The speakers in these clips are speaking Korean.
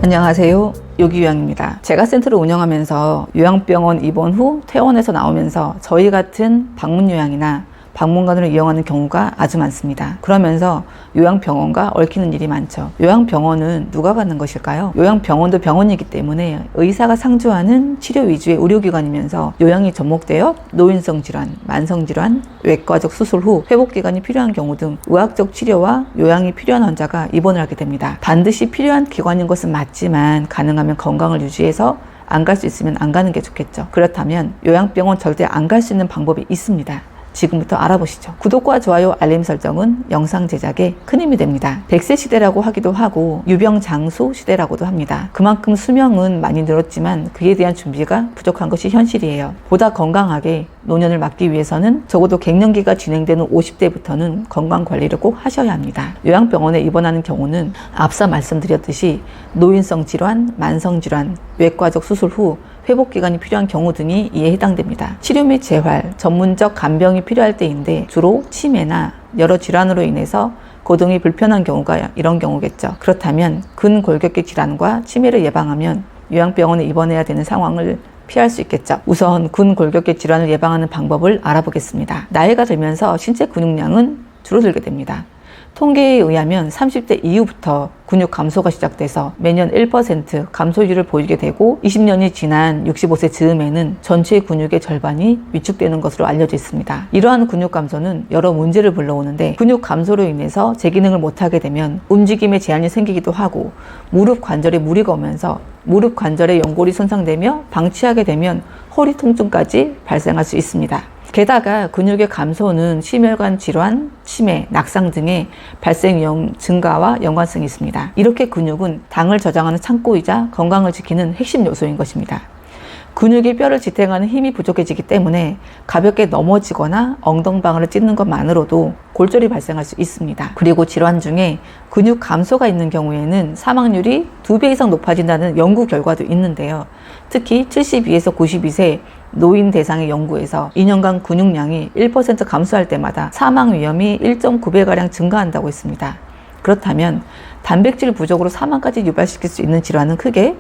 안녕하세요. 요기요양입니다. 제가 센터를 운영하면서 요양병원 입원 후 퇴원해서 나오면서 저희 같은 방문요양이나 방문관으로 이용하는 경우가 아주 많습니다. 그러면서 요양병원과 얽히는 일이 많죠. 요양병원은 누가 가는 것일까요? 요양병원도 병원이기 때문에 의사가 상주하는 치료 위주의 의료기관이면서 요양이 접목되어 노인성 질환, 만성 질환, 외과적 수술 후 회복기간이 필요한 경우 등 의학적 치료와 요양이 필요한 환자가 입원을 하게 됩니다. 반드시 필요한 기관인 것은 맞지만 가능하면 건강을 유지해서 안 갈 수 있으면 안 가는 게 좋겠죠. 그렇다면 요양병원 절대 안 갈 수 있는 방법이 있습니다. 지금부터 알아보시죠. 구독과 좋아요, 알림 설정은 영상 제작에 큰 힘이 됩니다. 100세 시대라고 하기도 하고 유병장수 시대라고도 합니다. 그만큼 수명은 많이 늘었지만 그에 대한 준비가 부족한 것이 현실이에요. 보다 건강하게 노년을 맞기 위해서는 적어도 갱년기가 진행되는 50대부터는 건강관리를 꼭 하셔야 합니다. 요양병원에 입원하는 경우는 앞서 말씀드렸듯이 노인성 질환, 만성 질환, 외과적 수술 후 회복기간이 필요한 경우 등이 이에 해당됩니다. 치료 및 재활, 전문적 간병이 필요할 때인데 주로 치매나 여러 질환으로 인해서 거동이 불편한 경우가 이런 경우겠죠. 그렇다면 근골격계 질환과 치매를 예방하면 요양병원에 입원해야 되는 상황을 피할 수 있겠죠. 우선 근골격계 질환을 예방하는 방법을 알아보겠습니다. 나이가 들면서 신체 근육량은 줄어들게 됩니다. 통계에 의하면 30대 이후부터 근육 감소가 시작돼서 매년 1% 감소율을 보이게 되고 20년이 지난 65세 즈음에는 전체 근육의 절반이 위축되는 것으로 알려져 있습니다. 이러한 근육 감소는 여러 문제를 불러오는데 근육 감소로 인해서 제 기능을 못하게 되면 움직임에 제한이 생기기도 하고 무릎 관절에 무리가 오면서 무릎 관절의 연골이 손상되며 방치하게 되면 허리 통증까지 발생할 수 있습니다. 게다가 근육의 감소는 심혈관 질환, 치매, 낙상 등의 발생 위험 증가와 연관성이 있습니다. 이렇게 근육은 당을 저장하는 창고이자 건강을 지키는 핵심 요소인 것입니다. 근육이 뼈를 지탱하는 힘이 부족해지기 때문에 가볍게 넘어지거나 엉덩방아를 찢는 것만으로도 골절이 발생할 수 있습니다. 그리고 질환 중에 근육 감소가 있는 경우에는 사망률이 2배 이상 높아진다는 연구 결과도 있는데요. 특히 72에서 92세 노인 대상의 연구에서 2년간 근육량이 1% 감소할 때마다 사망 위험이 1.9배가량 증가한다고 했습니다. 그렇다면 단백질 부족으로 사망까지 유발시킬 수 있는 질환은 크게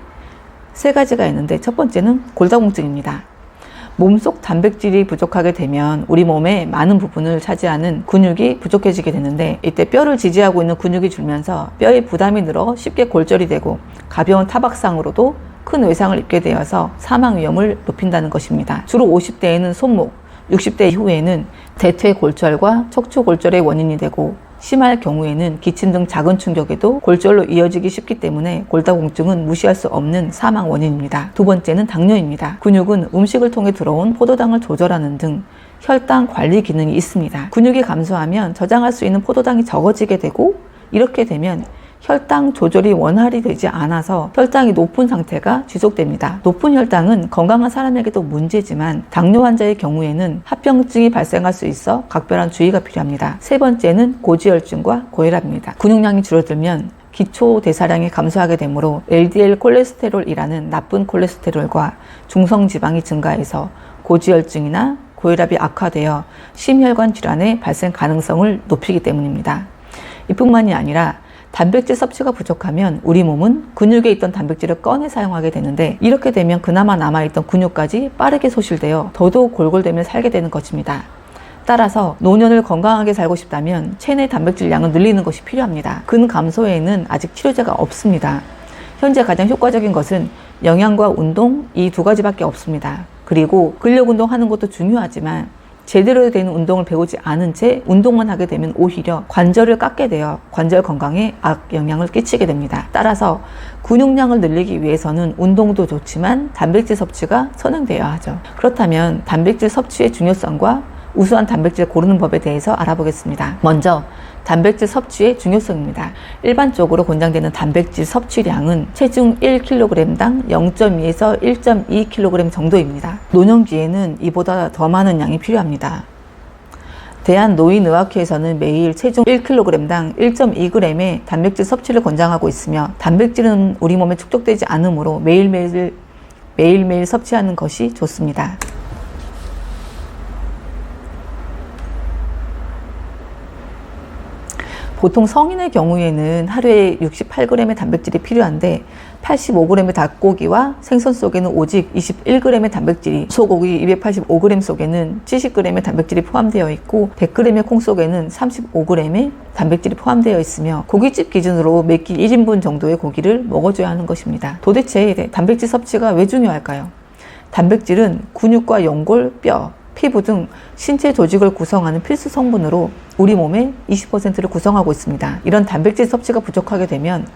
세 가지가 있는데 첫 번째는 골다공증입니다. 몸속 단백질이 부족하게 되면 우리 몸의 많은 부분을 차지하는 근육이 부족해지게 되는데 이때 뼈를 지지하고 있는 근육이 줄면서 뼈에 부담이 늘어 쉽게 골절이 되고 가벼운 타박상으로도 큰 외상을 입게 되어서 사망 위험을 높인다는 것입니다. 주로 50대에는 손목, 60대 이후에는 대퇴골절과 척추골절의 원인이 되고 심할 경우에는 기침 등 작은 충격에도 골절로 이어지기 쉽기 때문에 골다공증은 무시할 수 없는 사망 원인입니다. 두 번째는 당뇨입니다. 근육은 음식을 통해 들어온 포도당을 조절하는 등 혈당 관리 기능이 있습니다. 근육이 감소하면 저장할 수 있는 포도당이 적어지게 되고 이렇게 되면 혈당 조절이 원활히 되지 않아서 혈당이 높은 상태가 지속됩니다. 높은 혈당은 건강한 사람에게도 문제지만 당뇨 환자의 경우에는 합병증이 발생할 수 있어 각별한 주의가 필요합니다. 세 번째는 고지혈증과 고혈압입니다. 근육량이 줄어들면 기초 대사량이 감소하게 되므로 LDL 콜레스테롤이라는 나쁜 콜레스테롤과 중성지방이 증가해서 고지혈증이나 고혈압이 악화되어 심혈관 질환의 발생 가능성을 높이기 때문입니다. 이뿐만이 아니라 단백질 섭취가 부족하면 우리 몸은 근육에 있던 단백질을 꺼내 사용하게 되는데 이렇게 되면 그나마 남아있던 근육까지 빠르게 소실되어 더더욱 골골대며 살게 되는 것입니다. 따라서 노년을 건강하게 살고 싶다면 체내 단백질 양을 늘리는 것이 필요합니다. 근 감소에는 아직 치료제가 없습니다. 현재 가장 효과적인 것은 영양과 운동 이 두 가지밖에 없습니다. 그리고 근력 운동하는 것도 중요하지만 제대로 된 운동을 배우지 않은 채 운동만 하게 되면 오히려 관절을 깎게 되어 관절 건강에 악영향을 끼치게 됩니다. 따라서 근육량을 늘리기 위해서는 운동도 좋지만 단백질 섭취가 선행되어야 하죠. 그렇다면 단백질 섭취의 중요성과 우수한 단백질을 고르는 법에 대해서 알아보겠습니다. 먼저 단백질 섭취의 중요성입니다. 일반적으로 권장되는 단백질 섭취량은 체중 1kg당 0.2에서 1.2kg 정도입니다. 노년기에는 이보다 더 많은 양이 필요합니다. 대한노인의학회에서는 매일 체중 1kg당 1.2g의 단백질 섭취를 권장하고 있으며 단백질은 우리 몸에 축적되지 않으므로 매일매일 섭취하는 것이 좋습니다. 보통 성인의 경우에는 하루에 68g의 단백질이 필요한데 85g의 닭고기와 생선 속에는 오직 21g의 단백질이, 소고기 285g 속에는 70g의 단백질이 포함되어 있고 100g의 콩 속에는 35g의 단백질이 포함되어 있으며 고깃집 기준으로 매끼 1인분 정도의 고기를 먹어줘야 하는 것입니다. 도대체 단백질 섭취가 왜 중요할까요? 단백질은 근육과 연골, 뼈, 피부 등 신체 조직을 구성하는 필수 성분으로 우리 몸의 20%를 구성하고 있습니다. 이런 단백질 섭취가 부족하게 되면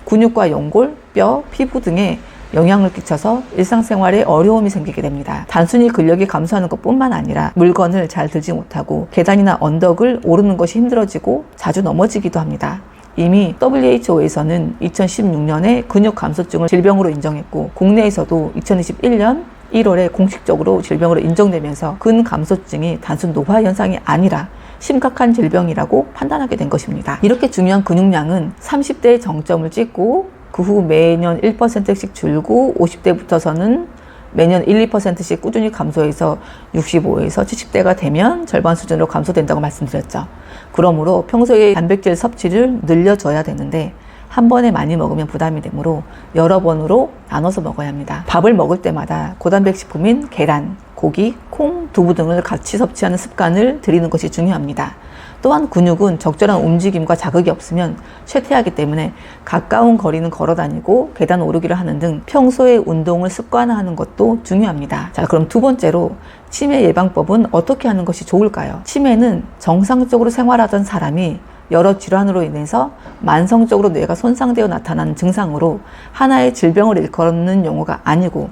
근육과 연골, 뼈, 피부 등에 영향을 끼쳐서 일상생활에 어려움이 생기게 됩니다. 단순히 근력이 감소하는 것뿐만 아니라 물건을 잘 들지 못하고 계단이나 언덕을 오르는 것이 힘들어지고 자주 넘어지기도 합니다. 이미 WHO에서는 2016년에 근육 감소증을 질병으로 인정했고 국내에서도 2021년 1월에 공식적으로 질병으로 인정되면서 근감소증이 단순 노화 현상이 아니라 심각한 질병이라고 판단하게 된 것입니다. 이렇게 중요한 근육량은 30대의 정점을 찍고 그 후 매년 1%씩 줄고 50대부터서는 매년 1, 2%씩 꾸준히 감소해서 65에서 70대가 되면 절반 수준으로 감소된다고 말씀드렸죠. 그러므로 평소에 단백질 섭취를 늘려줘야 되는데 한 번에 많이 먹으면 부담이 되므로 여러 번으로 나눠서 먹어야 합니다. 밥을 먹을 때마다 고단백 식품인 계란, 고기, 콩, 두부 등을 같이 섭취하는 습관을 들이는 것이 중요합니다. 또한 근육은 적절한 움직임과 자극이 없으면 쇠퇴하기 때문에 가까운 거리는 걸어 다니고 계단 오르기를 하는 등 평소에 운동을 습관화하는 것도 중요합니다. 자, 그럼 두 번째로 치매 예방법은 어떻게 하는 것이 좋을까요? 치매는 정상적으로 생활하던 사람이 여러 질환으로 인해서 만성적으로 뇌가 손상되어 나타나는 증상으로 하나의 질병을 일컫는 용어가 아니고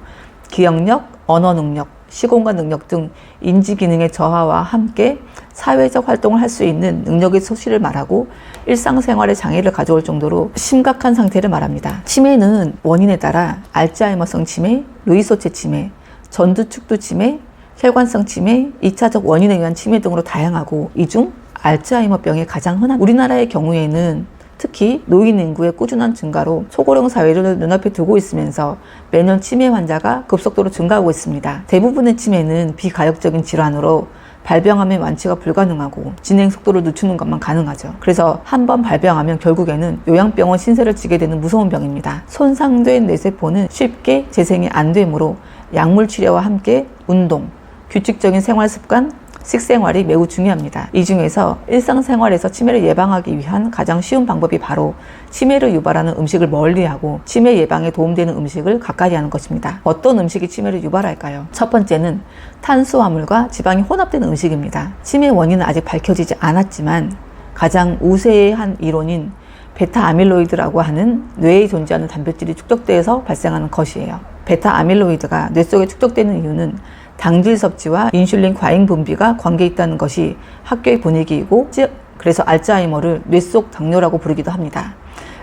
기억력, 언어 능력, 시공간 능력 등 인지 기능의 저하와 함께 사회적 활동을 할 수 있는 능력의 소실을 말하고 일상생활에 장애를 가져올 정도로 심각한 상태를 말합니다. 치매는 원인에 따라 알츠하이머성 치매, 루이소체 치매, 전두축두 치매, 혈관성 치매, 2차적 원인에 의한 치매 등으로 다양하고 이 중 알츠하이머병이 가장 흔한 우리나라의 경우에는 특히 노인 인구의 꾸준한 증가로 초고령 사회를 눈앞에 두고 있으면서 매년 치매 환자가 급속도로 증가하고 있습니다. 대부분의 치매는 비가역적인 질환으로 발병하면 완치가 불가능하고 진행 속도를 늦추는 것만 가능하죠. 그래서 한번 발병하면 결국에는 요양병원 신세를 지게 되는 무서운 병입니다. 손상된 뇌세포는 쉽게 재생이 안 되므로 약물 치료와 함께 운동, 규칙적인 생활 습관, 식생활이 매우 중요합니다. 이 중에서 일상생활에서 치매를 예방하기 위한 가장 쉬운 방법이 바로 치매를 유발하는 음식을 멀리하고 치매 예방에 도움되는 음식을 가까이 하는 것입니다. 어떤 음식이 치매를 유발할까요? 첫 번째는 탄수화물과 지방이 혼합된 음식입니다. 치매 원인은 아직 밝혀지지 않았지만 가장 우세한 이론인 베타아밀로이드라고 하는 뇌에 존재하는 단백질이 축적되어서 발생하는 것이에요. 베타아밀로이드가 뇌 속에 축적되는 이유는 당질 섭취와 인슐린 과잉 분비가 관계 있다는 것이 학교의 분위기이고, 즉 그래서 알츠하이머를 뇌 속 당뇨라고 부르기도 합니다.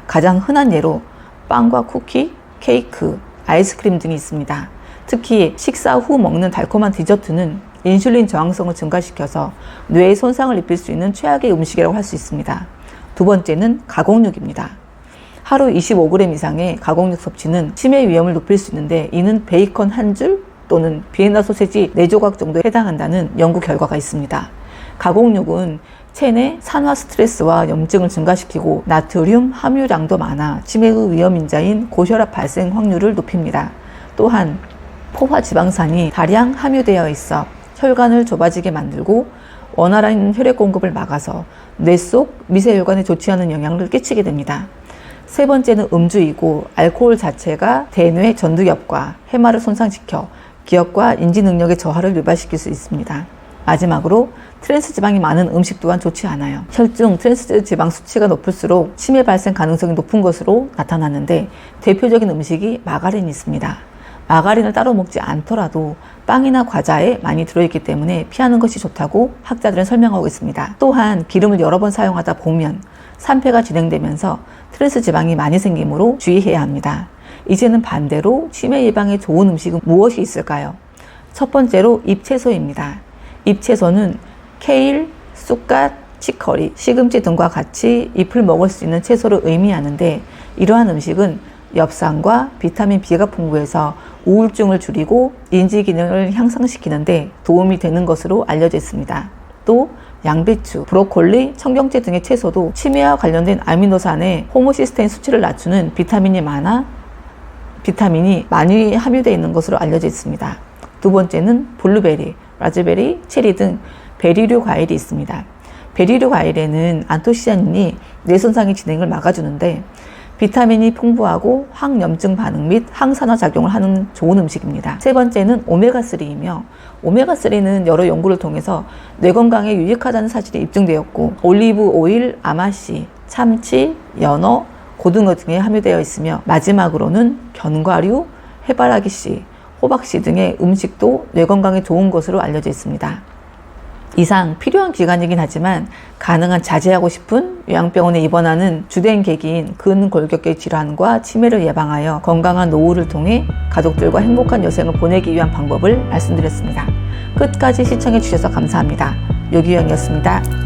가장 흔한 예로 빵과 쿠키, 케이크, 아이스크림 등이 있습니다. 특히 식사 후 먹는 달콤한 디저트는 인슐린 저항성을 증가시켜서 뇌에 손상을 입힐 수 있는 최악의 음식이라고 할 수 있습니다. 두 번째는 가공육입니다. 하루 25g 이상의 가공육 섭취는 치매 위험을 높일 수 있는데 이는 베이컨 한 줄 또는 비엔나 소세지 4조각 정도에 해당한다는 연구 결과가 있습니다. 가공육은 체내 산화 스트레스와 염증을 증가시키고 나트륨 함유량도 많아 치매의 위험인자인 고혈압 발생 확률을 높입니다. 또한 포화 지방산이 다량 함유되어 있어 혈관을 좁아지게 만들고 원활한 혈액 공급을 막아서 뇌 속 미세혈관에 좋지 않은 영향을 끼치게 됩니다. 세 번째는 음주이고 알코올 자체가 대뇌 전두엽과 해마를 손상시켜 기억과 인지 능력의 저하를 유발시킬 수 있습니다. 마지막으로 트랜스 지방이 많은 음식 또한 좋지 않아요. 혈중 트랜스 지방 수치가 높을수록 치매 발생 가능성이 높은 것으로 나타났는데 대표적인 음식이 마가린이 있습니다. 마가린을 따로 먹지 않더라도 빵이나 과자에 많이 들어있기 때문에 피하는 것이 좋다고 학자들은 설명하고 있습니다. 또한 기름을 여러 번 사용하다 보면 산패가 진행되면서 트랜스 지방이 많이 생기므로 주의해야 합니다. 이제는 반대로 치매 예방에 좋은 음식은 무엇이 있을까요? 첫 번째로 잎채소입니다. 잎채소는 케일, 쑥갓, 치커리, 시금치 등과 같이 잎을 먹을 수 있는 채소를 의미하는데 이러한 음식은 엽산과 비타민 B가 풍부해서 우울증을 줄이고 인지 기능을 향상시키는데 도움이 되는 것으로 알려져 있습니다. 또 양배추, 브로콜리, 청경채 등의 채소도 치매와 관련된 아미노산의 호모시스테인 수치를 낮추는 비타민이 많이 함유되어 있는 것으로 알려져 있습니다. 두 번째는 블루베리, 라즈베리, 체리 등 베리류 과일이 있습니다. 베리류 과일에는 안토시아닌이 뇌손상의 진행을 막아주는데 비타민이 풍부하고 항염증 반응 및 항산화 작용을 하는 좋은 음식입니다. 세 번째는 오메가3이며 오메가3는 여러 연구를 통해서 뇌 건강에 유익하다는 사실이 입증되었고 올리브 오일, 아마씨, 참치, 연어, 고등어 등에 함유되어 있으며 마지막으로는 견과류, 해바라기씨, 호박씨 등의 음식도 뇌 건강에 좋은 것으로 알려져 있습니다. 이상 필요한 기간이긴 하지만 가능한 자제하고 싶은 요양병원에 입원하는 주된 계기인 근골격계 질환과 치매를 예방하여 건강한 노후를 통해 가족들과 행복한 여생을 보내기 위한 방법을 말씀드렸습니다. 끝까지 시청해 주셔서 감사합니다. 요기요양이었습니다.